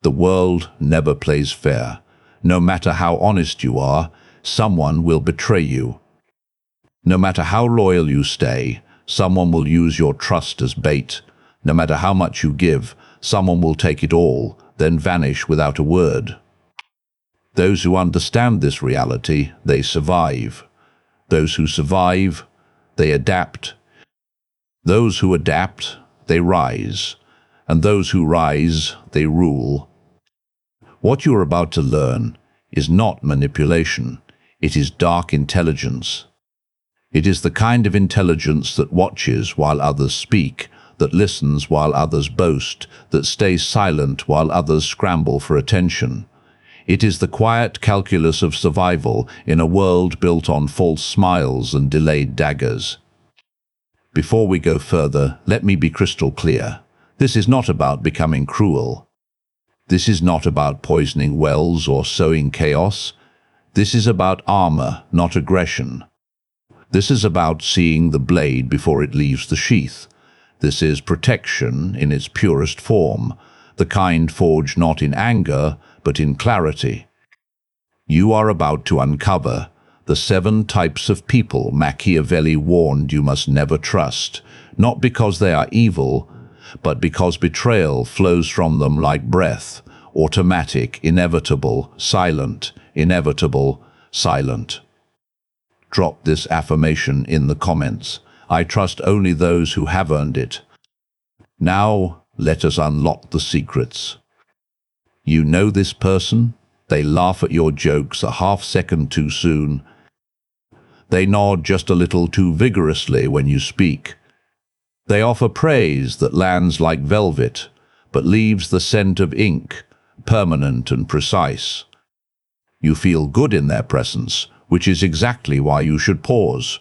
The world never plays fair. No matter how honest you are, someone will betray you. No matter how loyal you stay, someone will use your trust as bait. No matter how much you give, someone will take it all, then vanish without a word. Those who understand this reality, they survive. Those who survive, they adapt. Those who adapt, they rise. And those who rise, they rule. What you are about to learn is not manipulation. It is dark intelligence. It is the kind of intelligence that watches while others speak, that listens while others boast, that stays silent while others scramble for attention. It is the quiet calculus of survival in a world built on false smiles and delayed daggers. Before we go further, let me be crystal clear. This is not about becoming cruel. This is not about poisoning wells or sowing chaos. This is about armor, not aggression. This is about seeing the blade before it leaves the sheath. This is protection in its purest form, the kind forged not in anger, but in clarity. You are about to uncover the 7 types of people Machiavelli warned you must never trust, not because they are evil, but because betrayal flows from them like breath, automatic, inevitable, silent, inevitable, silent. Drop this affirmation in the comments. I trust only those who have earned it. Now, let us unlock the secrets. You know this person? They laugh at your jokes a half-second too soon. They nod just a little too vigorously when you speak. They offer praise that lands like velvet, but leaves the scent of ink, permanent and precise. You feel good in their presence, which is exactly why you should pause.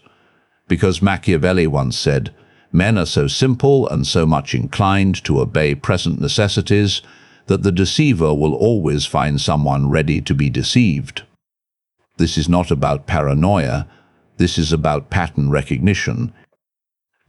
Because Machiavelli once said, men are so simple and so much inclined to obey present necessities that the deceiver will always find someone ready to be deceived. This is not about paranoia. This is about pattern recognition.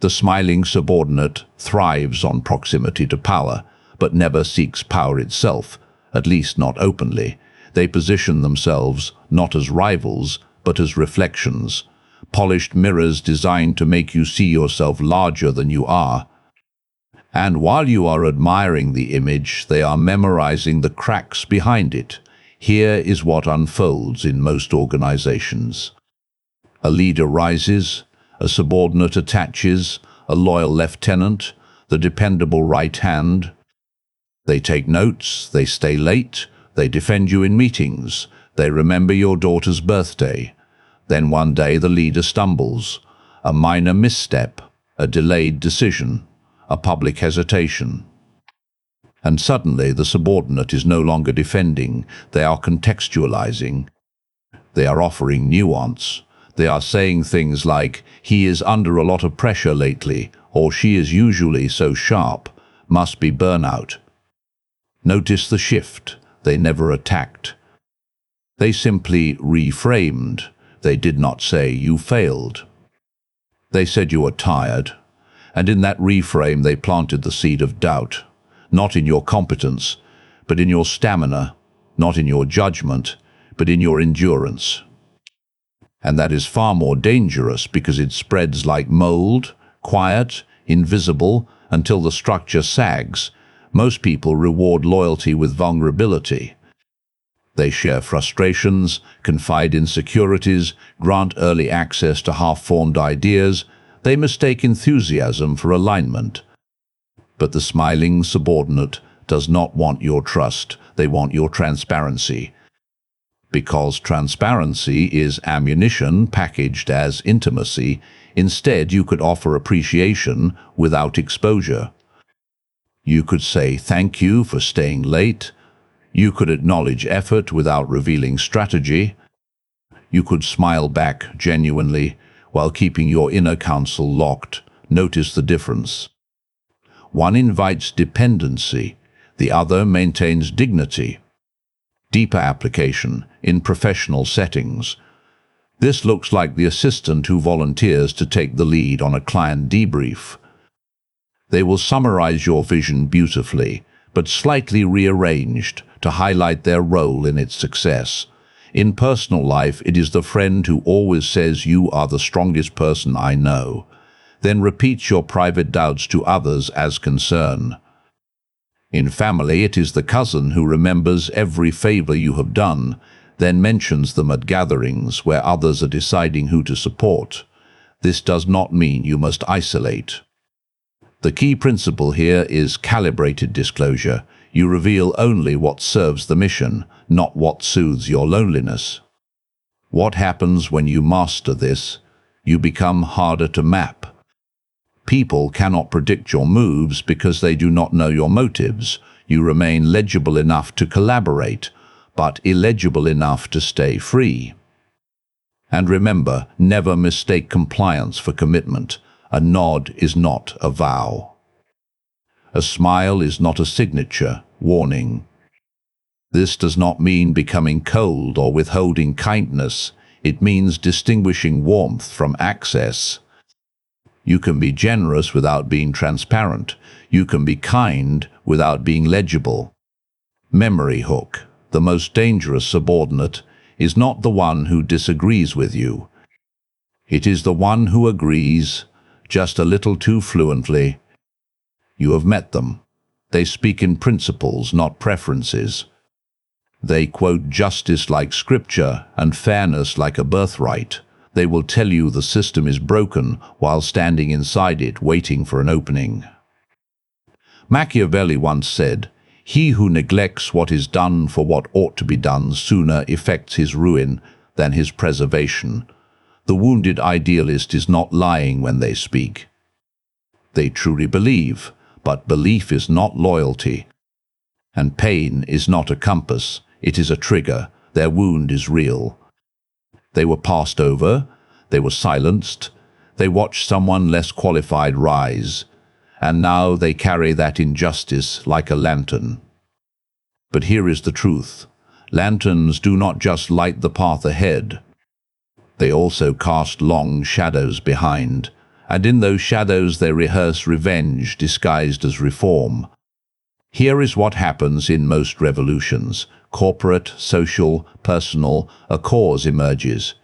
The smiling subordinate thrives on proximity to power, but never seeks power itself, at least not openly. They position themselves not as rivals, but as reflections, polished mirrors designed to make you see yourself larger than you are. And while you are admiring the image, they are memorizing the cracks behind it. Here is what unfolds in most organizations. A leader rises, a subordinate attaches, a loyal lieutenant, the dependable right hand. They take notes, they stay late, they defend you in meetings, they remember your daughter's birthday. Then one day the leader stumbles, a minor misstep, a delayed decision, a public hesitation. And suddenly the subordinate is no longer defending, they are contextualizing. They are offering nuance. They are saying things like, he is under a lot of pressure lately, or she is usually so sharp, must be burnout. Notice the shift. They never attacked. They simply reframed. They did not say you failed. They said you are tired, and in that reframe they planted the seed of doubt, not in your competence, but in your stamina, not in your judgment, but in your endurance. And that is far more dangerous because it spreads like mold, quiet, invisible, until the structure sags. Most people reward loyalty with vulnerability. They share frustrations, confide insecurities, grant early access to half-formed ideas. They mistake enthusiasm for alignment. But the smiling subordinate does not want your trust. They want your transparency. Because transparency is ammunition packaged as intimacy, instead you could offer appreciation without exposure. You could say thank you for staying late. You could acknowledge effort without revealing strategy. You could smile back genuinely while keeping your inner counsel locked. Notice the difference. One invites dependency, the other maintains dignity. Deeper application in professional settings. This looks like the assistant who volunteers to take the lead on a client debrief. They will summarize your vision beautifully, but slightly rearranged to highlight their role in its success. In personal life, it is the friend who always says you are the strongest person I know, then repeats your private doubts to others as concern. In family, it is the cousin who remembers every favor you have done, then mentions them at gatherings where others are deciding who to support. This does not mean you must isolate. The key principle here is calibrated disclosure. You reveal only what serves the mission, not what soothes your loneliness. What happens when you master this? You become harder to map. People cannot predict your moves because they do not know your motives. You remain legible enough to collaborate, but illegible enough to stay free. And remember, never mistake compliance for commitment. A nod is not a vow. A smile is not a signature. Warning. This does not mean becoming cold or withholding kindness. It means distinguishing warmth from access. You can be generous without being transparent. You can be kind without being legible. Memory hook. The most dangerous subordinate is not the one who disagrees with you. It is the one who agrees, just a little too fluently. You have met them. They speak in principles, not preferences. They quote justice like scripture and fairness like a birthright. They will tell you the system is broken while standing inside it, waiting for an opening. Machiavelli once said, "He who neglects what is done for what ought to be done sooner effects his ruin than his preservation." The wounded idealist is not lying when they speak. They truly believe, but belief is not loyalty. And pain is not a compass, it is a trigger. Their wound is real. They were passed over, they were silenced, they watched someone less qualified rise, and now they carry that injustice like a lantern. But here is the truth. Lanterns do not just light the path ahead. They also cast long shadows behind, and in those shadows they rehearse revenge disguised as reform. Here is what happens in most revolutions. Corporate, social, personal, a cause emerges.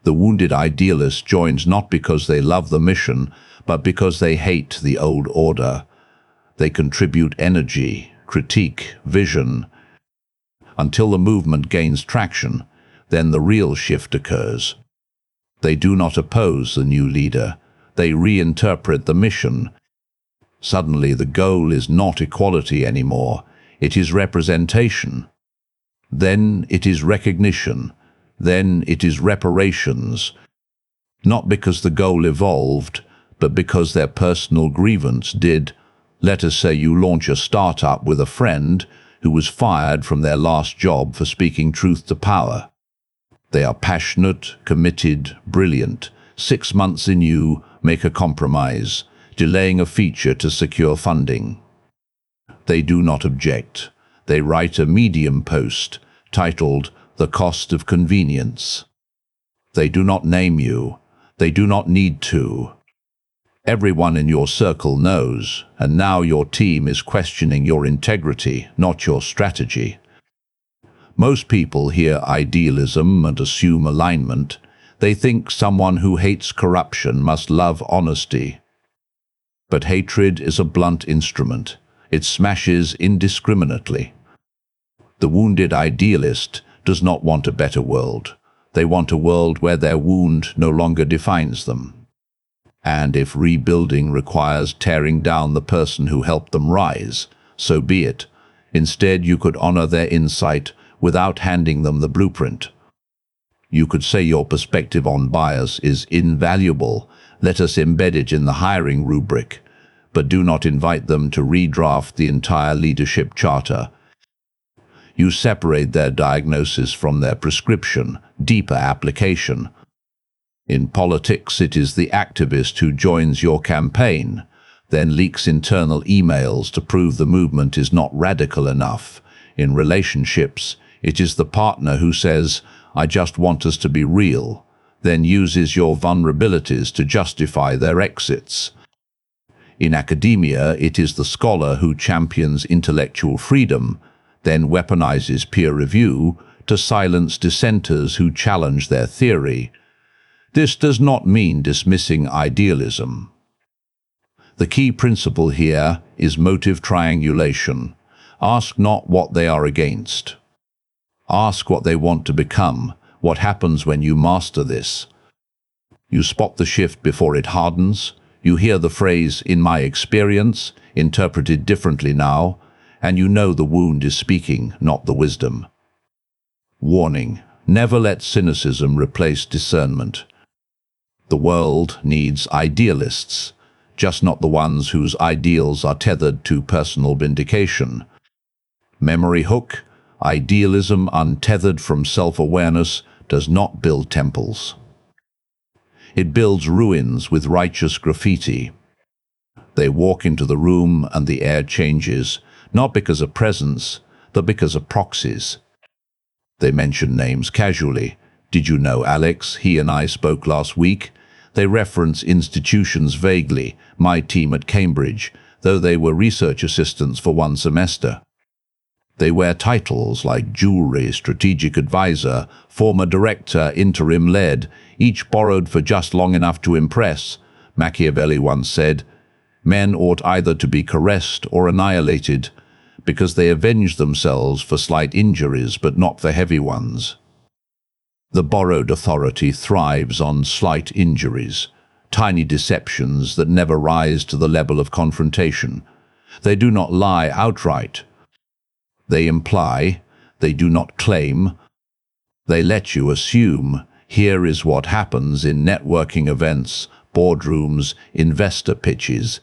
The wounded idealist joins not because they love the mission, but because they hate the old order. They contribute energy, critique, vision. Until the movement gains traction, then the real shift occurs. They do not oppose the new leader. They reinterpret the mission. Suddenly the goal is not equality anymore. It is representation. Then it is recognition. Then it is reparations. Not because the goal evolved, but because their personal grievance did. Let us say you launch a startup with a friend who was fired from their last job for speaking truth to power. They are passionate, committed, brilliant. 6 months in, you make a compromise, delaying a feature to secure funding. They do not object. They write a Medium post titled "The Cost of Convenience." They do not name you. They do not need to. Everyone in your circle knows, and now your team is questioning your integrity, not your strategy. Most people hear idealism and assume alignment. They think someone who hates corruption must love honesty. But hatred is a blunt instrument. It smashes indiscriminately. The wounded idealist does not want a better world. They want a world where their wound no longer defines them. And if rebuilding requires tearing down the person who helped them rise, so be it. Instead, you could honor their insight without handing them the blueprint. You could say your perspective on bias is invaluable. Let us embed it in the hiring rubric, but do not invite them to redraft the entire leadership charter. You separate their diagnosis from their prescription, deeper application. In politics, it is the activist who joins your campaign, then leaks internal emails to prove the movement is not radical enough. In relationships, it is the partner who says, "I just want us to be real," then uses your vulnerabilities to justify their exits. In academia, it is the scholar who champions intellectual freedom, then weaponizes peer review to silence dissenters who challenge their theory. This does not mean dismissing idealism. The key principle here is motive triangulation. Ask not what they are against. Ask what they want to become. What happens when you master this? You spot the shift before it hardens. You hear the phrase, "in my experience," interpreted differently now, and you know the wound is speaking, not the wisdom. Warning: never let cynicism replace discernment. The world needs idealists, just not the ones whose ideals are tethered to personal vindication. Memory hook: idealism untethered from self-awareness does not build temples. It builds ruins with righteous graffiti. They walk into the room and the air changes, not because of presence, but because of proxies. They mention names casually. "Did you know Alex? He and I spoke last week." They reference institutions vaguely, "my team at Cambridge," though they were research assistants for one semester. They wear titles like jewelry, strategic advisor, former director, interim lead, each borrowed for just long enough to impress. Machiavelli once said, "Men ought either to be caressed or annihilated, because they avenge themselves for slight injuries but not for heavy ones." The borrowed authority thrives on slight injuries, tiny deceptions that never rise to the level of confrontation. They do not lie outright. They imply, they do not claim, they let you assume. Here is what happens in networking events, boardrooms, investor pitches.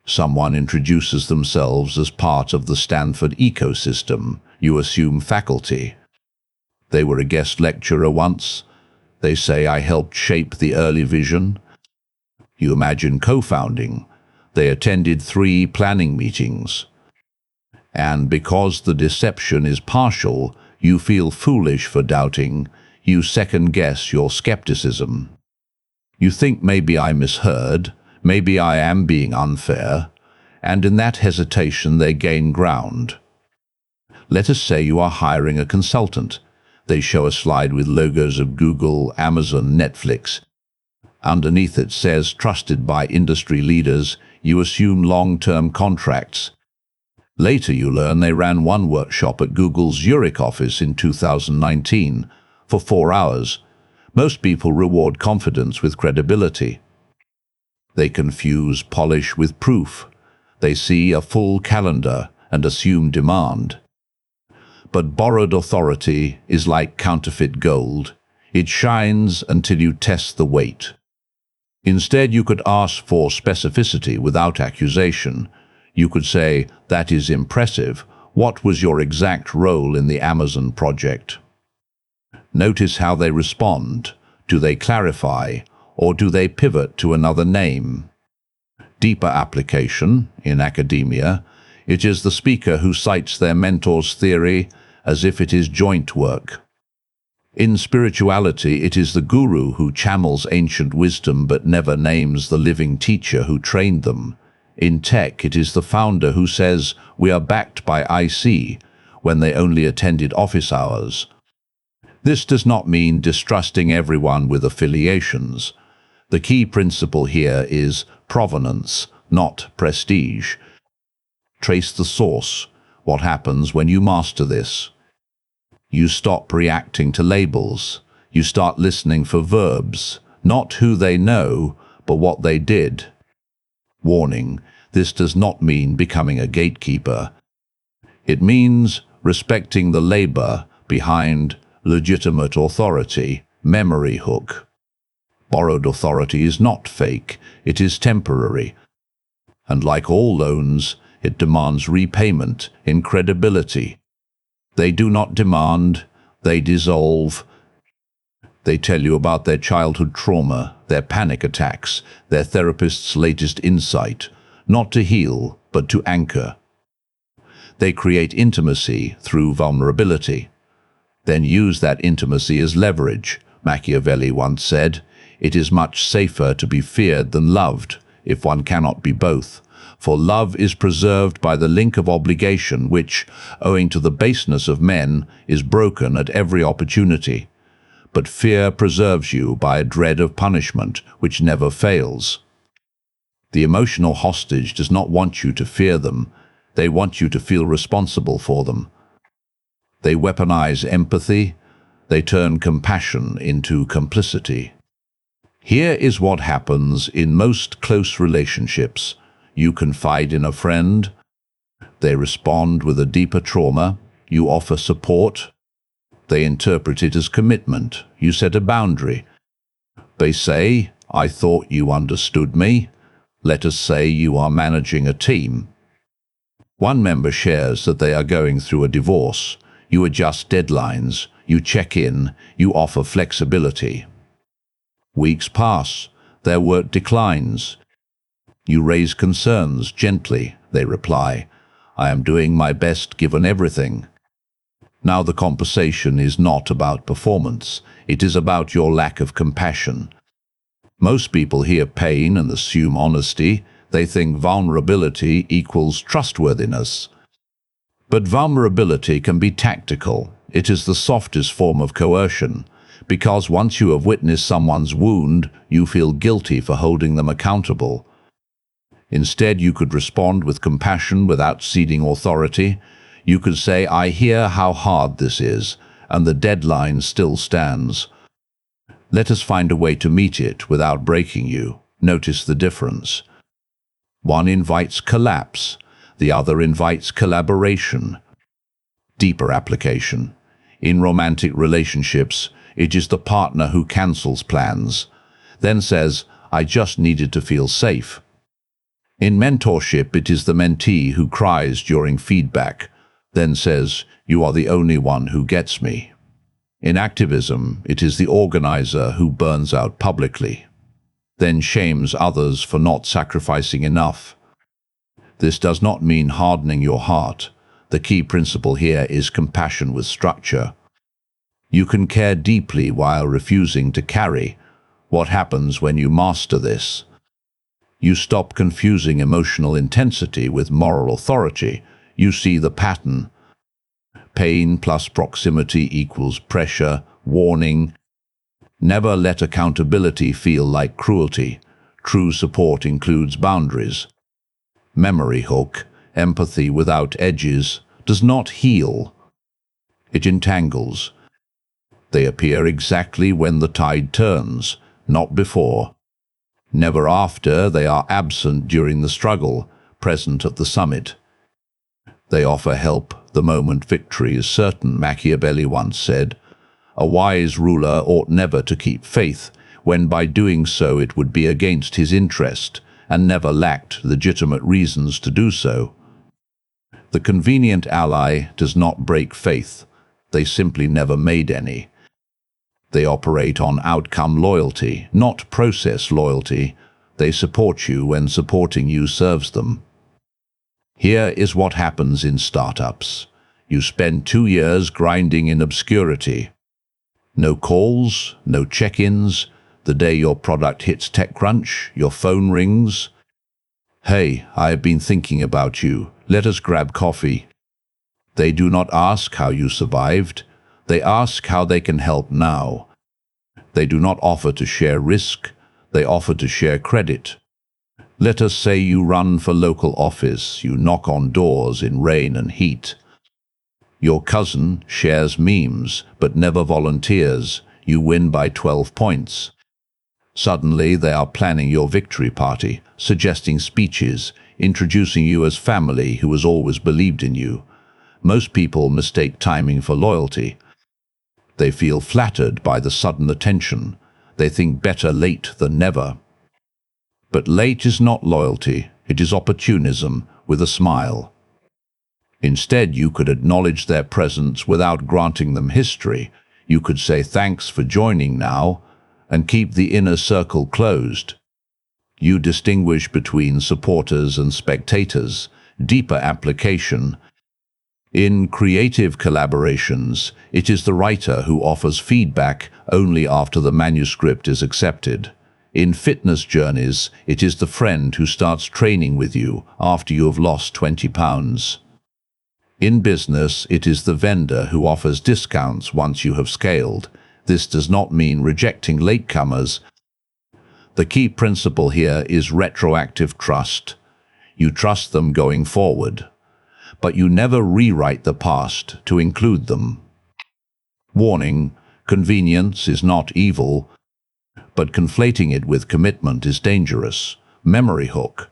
Someone introduces themselves as part of the Stanford ecosystem. You assume faculty. They were a guest lecturer once. They say, "I helped shape the early vision." You imagine co-founding. They attended 3 planning meetings. And because the deception is partial, you feel foolish for doubting. You second-guess your skepticism. You think, maybe I misheard, maybe I am being unfair, and in that hesitation they gain ground. Let us say you are hiring a consultant. They show a slide with logos of Google, Amazon, Netflix. Underneath it says, "Trusted by industry leaders." You assume long-term contracts. Later you learn they ran one workshop at Google's Zurich office in 2019 for 4 hours. Most people reward confidence with credibility. They confuse polish with proof. They see a full calendar and assume demand. But borrowed authority is like counterfeit gold. It shines until you test the weight. Instead, you could ask for specificity without accusation. You could say, "That is impressive. What was your exact role in the Amazon project?" Notice how they respond. Do they clarify, or do they pivot to another name? Deeper application, in academia, it is the speaker who cites their mentor's theory as if it is joint work. In spirituality, it is the guru who channels ancient wisdom but never names the living teacher who trained them. In tech, it is the founder who says, "We are backed by IC," when they only attended office hours. This does not mean distrusting everyone with affiliations. The key principle here is provenance, not prestige. Trace the source. What happens when you master this? You stop reacting to labels. You start listening for verbs, not who they know, but what they did. Warning: this does not mean becoming a gatekeeper. It means respecting the labor behind legitimate authority. Memory hook. Borrowed authority is not fake, it is temporary. And like all loans, it demands repayment in credibility. They do not demand, they dissolve. They tell you about their childhood trauma, their panic attacks, their therapist's latest insight, not to heal, but to anchor. They create intimacy through vulnerability. Then use that intimacy as leverage. Machiavelli once said, "It is much safer to be feared than loved." if one cannot be both. For love is preserved by the link of obligation which, owing to the baseness of men, is broken at every opportunity. But fear preserves you by a dread of punishment which never fails. The emotional hostage does not want you to fear them, they want you to feel responsible for them. They weaponize empathy, they turn compassion into complicity. Here is what happens in most close relationships. You confide in a friend, they respond with a deeper trauma, you offer support, they interpret it as commitment, you set a boundary. They say, "I thought you understood me." Let us say you are managing a team. One member shares that they are going through a divorce. You adjust deadlines, you check in, you offer flexibility. Weeks pass, their work declines. You raise concerns gently, they reply, "I am doing my best given everything." Now the conversation is not about performance, it is about your lack of compassion. Most people hear pain and assume honesty. They think vulnerability equals trustworthiness. But vulnerability can be tactical. It is the softest form of coercion, because once you have witnessed someone's wound, you feel guilty for holding them accountable. Instead, you could respond with compassion without ceding authority. You could say, "I hear how hard this is, and the deadline still stands. Let us find a way to meet it without breaking you." Notice the difference. One invites collapse, the other invites collaboration. Deeper application. In romantic relationships, it is the partner who cancels plans, then says, "I just needed to feel safe." In mentorship, it is the mentee who cries during feedback, then says, "You are the only one who gets me." In activism, it is the organizer who burns out publicly, then shames others for not sacrificing enough. This does not mean hardening your heart. The key principle here is compassion with structure. You can care deeply while refusing to carry. What happens when you master this? You stop confusing emotional intensity with moral authority. You see the pattern. Pain plus proximity equals pressure, warning. Never let accountability feel like cruelty. True support includes boundaries. Memory hook, empathy without edges, does not heal. It entangles. They appear exactly when the tide turns, not before. Never after. They are absent during the struggle, present at the summit. They offer help the moment victory is certain, Machiavelli once said. A wise ruler ought never to keep faith, when by doing so it would be against his interest, and never lacked legitimate reasons to do so. The convenient ally does not break faith. They simply never made any. They operate on outcome loyalty, not process loyalty. They support you when supporting you serves them. Here is what happens in startups. You spend 2 years grinding in obscurity. No calls, no check-ins. The day your product hits TechCrunch, your phone rings. "Hey, I have been thinking about you. Let us grab coffee." They do not ask how you survived. They ask how they can help now. They do not offer to share risk. They offer to share credit. Let us say you run for local office. You knock on doors in rain and heat. Your cousin shares memes, but never volunteers. You win by 12 points. Suddenly, they are planning your victory party, suggesting speeches, introducing you as family who has always believed in you. Most people mistake timing for loyalty. They feel flattered by the sudden attention. They think better late than never. But late is not loyalty, it is opportunism with a smile. Instead, you could acknowledge their presence without granting them history. You could say thanks for joining now, and keep the inner circle closed. You distinguish between supporters and spectators. Deeper application. In creative collaborations, it is the writer who offers feedback only after the manuscript is accepted. In fitness journeys, it is the friend who starts training with you after you have lost 20 pounds. In business, it is the vendor who offers discounts once you have scaled. This does not mean rejecting latecomers. The key principle here is retroactive trust. You trust them going forward, but you never rewrite the past to include them. Warning: convenience is not evil, but conflating it with commitment is dangerous. Memory hook.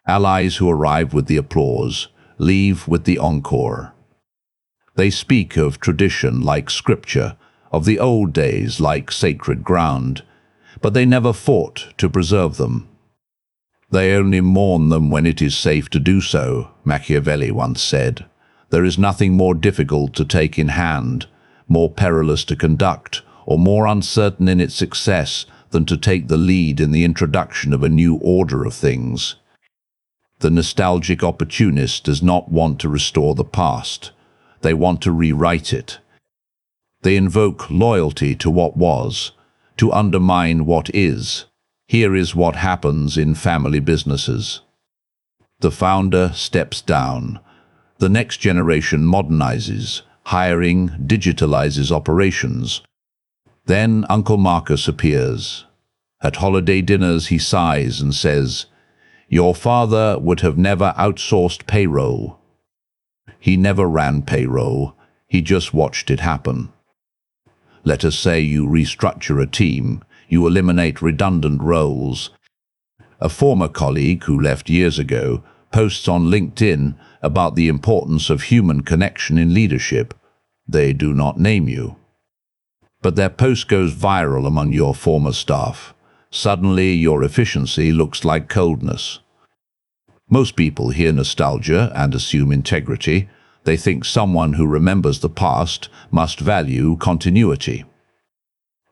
Allies who arrive with the applause leave with the encore. They speak of tradition like scripture, of the old days like sacred ground, but they never fought to preserve them. They only mourn them when it is safe to do so, Machiavelli once said. There is nothing more difficult to take in hand, more perilous to conduct, or more uncertain in its success than to take the lead in the introduction of a new order of things. The nostalgic opportunist does not want to restore the past. They want to rewrite it. They invoke loyalty to what was, to undermine what is. Here is what happens in family businesses. The founder steps down. The next generation modernizes, hiring, digitalizes operations. Then Uncle Marcus appears. At holiday dinners he sighs and says, "Your father would have never outsourced payroll." He never ran payroll, he just watched it happen. Let us say you restructure a team, you eliminate redundant roles. A former colleague who left years ago posts on LinkedIn about the importance of human connection in leadership. They do not name you. But their post goes viral among your former staff. Suddenly your efficiency looks like coldness. Most people hear nostalgia and assume integrity. They think someone who remembers the past must value continuity.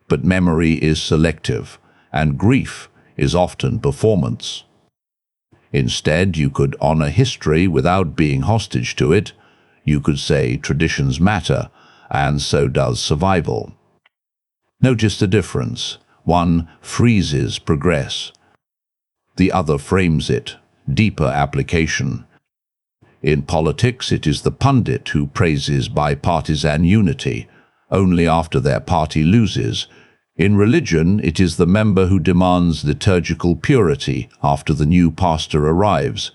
But memory is selective, and grief is often performance. Instead, you could honor history without being hostage to it. You could say traditions matter, and so does survival. Notice the difference. One freezes progress. The other frames it, deeper application. In politics, it is the pundit who praises bipartisan unity, only after their party loses. In religion, it is the member who demands liturgical purity after the new pastor arrives.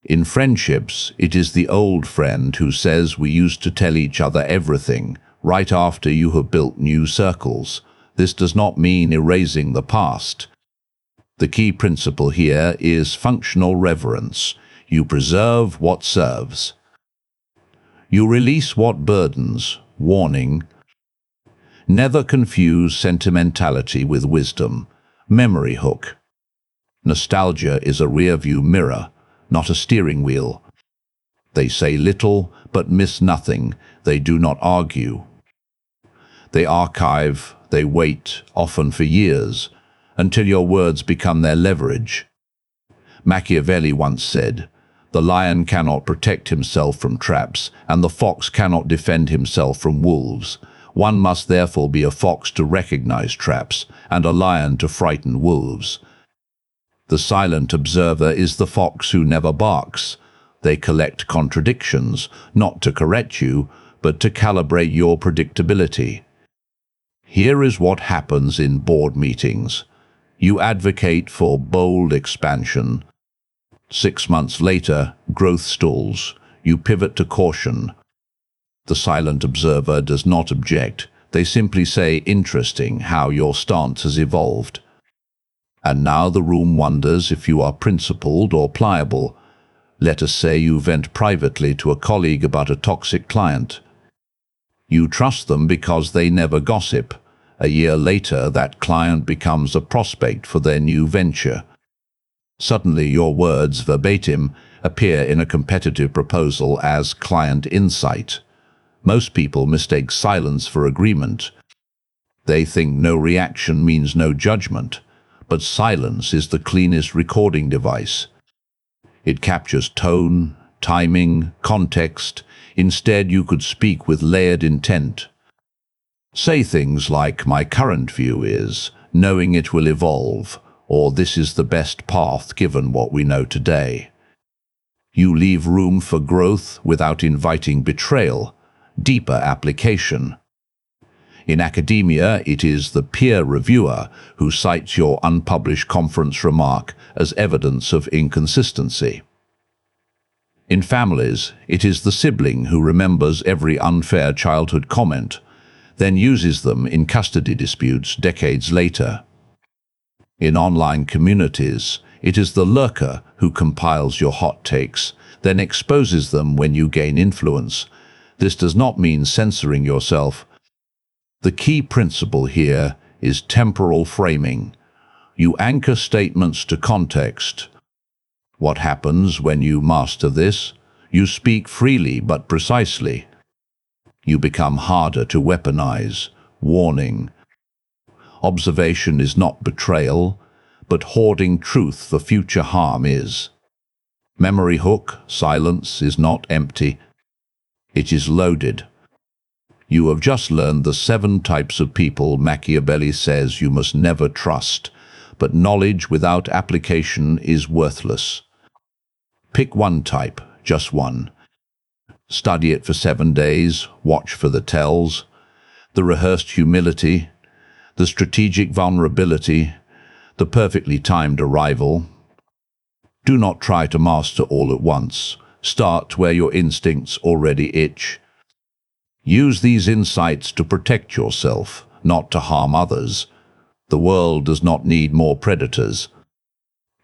In friendships, it is the old friend who says we used to tell each other everything, right after you have built new circles. This does not mean erasing the past. The key principle here is functional reverence. You preserve what serves. You release what burdens. Warning: never confuse sentimentality with wisdom. Memory hook. Nostalgia is a rear-view mirror, not a steering wheel. They say little, but miss nothing. They do not argue. They archive, they wait, often for years, until your words become their leverage. Machiavelli once said, "The lion cannot protect himself from traps, and the fox cannot defend himself from wolves. One must therefore be a fox to recognize traps, and a lion to frighten wolves." The silent observer is the fox who never barks. They collect contradictions, not to correct you, but to calibrate your predictability. Here is what happens in board meetings. You advocate for bold expansion. 6 months later, growth stalls. You pivot to caution. The silent observer does not object. They simply say, "Interesting how your stance has evolved." And now the room wonders if you are principled or pliable. Let us say you vent privately to a colleague about a toxic client. You trust them because they never gossip. A year later, that client becomes a prospect for their new venture. Suddenly, your words, verbatim, appear in a competitive proposal as client insight. Most people mistake silence for agreement. They think no reaction means no judgment, but silence is the cleanest recording device. It captures tone, timing, context. Instead, you could speak with layered intent. Say things like, "My current view is," knowing it will evolve, or this is the best path given what we know today. You leave room for growth without inviting betrayal, deeper application. In academia, it is the peer reviewer who cites your unpublished conference remark as evidence of inconsistency. In families, it is the sibling who remembers every unfair childhood comment, then uses them in custody disputes decades later. In online communities, it is the lurker who compiles your hot takes, then exposes them when you gain influence. This does not mean censoring yourself. The key principle here is temporal framing. You anchor statements to context. What happens when you master this? You speak freely but precisely. You become harder to weaponize. Warning. Observation is not betrayal, but hoarding truth for future harm is. Memory hook, silence, is not empty. It is loaded. You have just learned the 7 types of people Machiavelli says you must never trust, but knowledge without application is worthless. Pick one type, just one. Study it for 7 days, watch for the tells, the rehearsed humility, the strategic vulnerability, the perfectly timed arrival. Do not try to master all at once. Start where your instincts already itch. Use these insights to protect yourself, not to harm others. The world does not need more predators.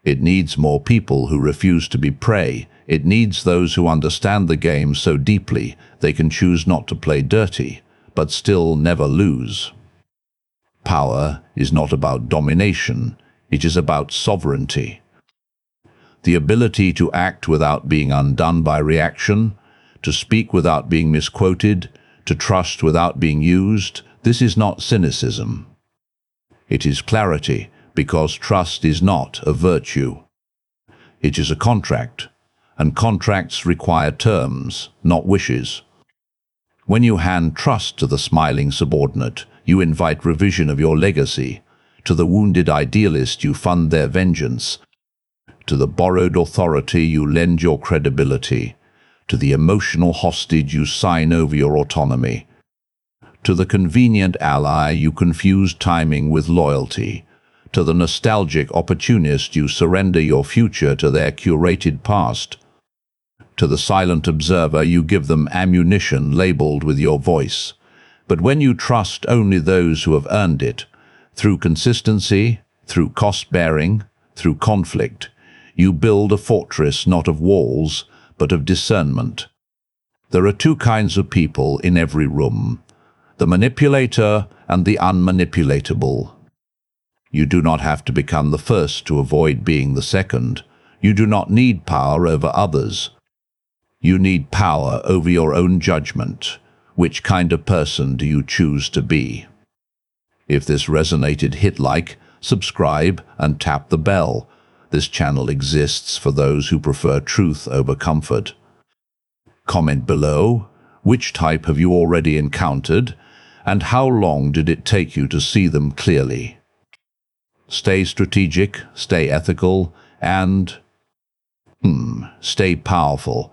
It needs more people who refuse to be prey. It needs those who understand the game so deeply they can choose not to play dirty, but still never lose. Power is not about domination, it is about sovereignty. The ability to act without being undone by reaction, to speak without being misquoted, to trust without being used, this is not cynicism. It is clarity, because trust is not a virtue. It is a contract, and contracts require terms, not wishes. When you hand trust to the smiling subordinate, you invite revision of your legacy. To the wounded idealist, you fund their vengeance. To the borrowed authority, you lend your credibility. To the emotional hostage, you sign over your autonomy. To the convenient ally, you confuse timing with loyalty. To the nostalgic opportunist, you surrender your future to their curated past. To the silent observer, you give them ammunition labeled with your voice. But when you trust only those who have earned it, through consistency, through cost-bearing, through conflict, you build a fortress not of walls, but of discernment. There are 2 kinds of people in every room: the manipulator and the unmanipulatable. You do not have to become the first to avoid being the second. You do not need power over others. You need power over your own judgment. Which kind of person do you choose to be? If this resonated, hit like, subscribe, and tap the bell. This channel exists for those who prefer truth over comfort. Comment below, which type have you already encountered, and how long did it take you to see them clearly? Stay strategic, stay ethical, and stay powerful.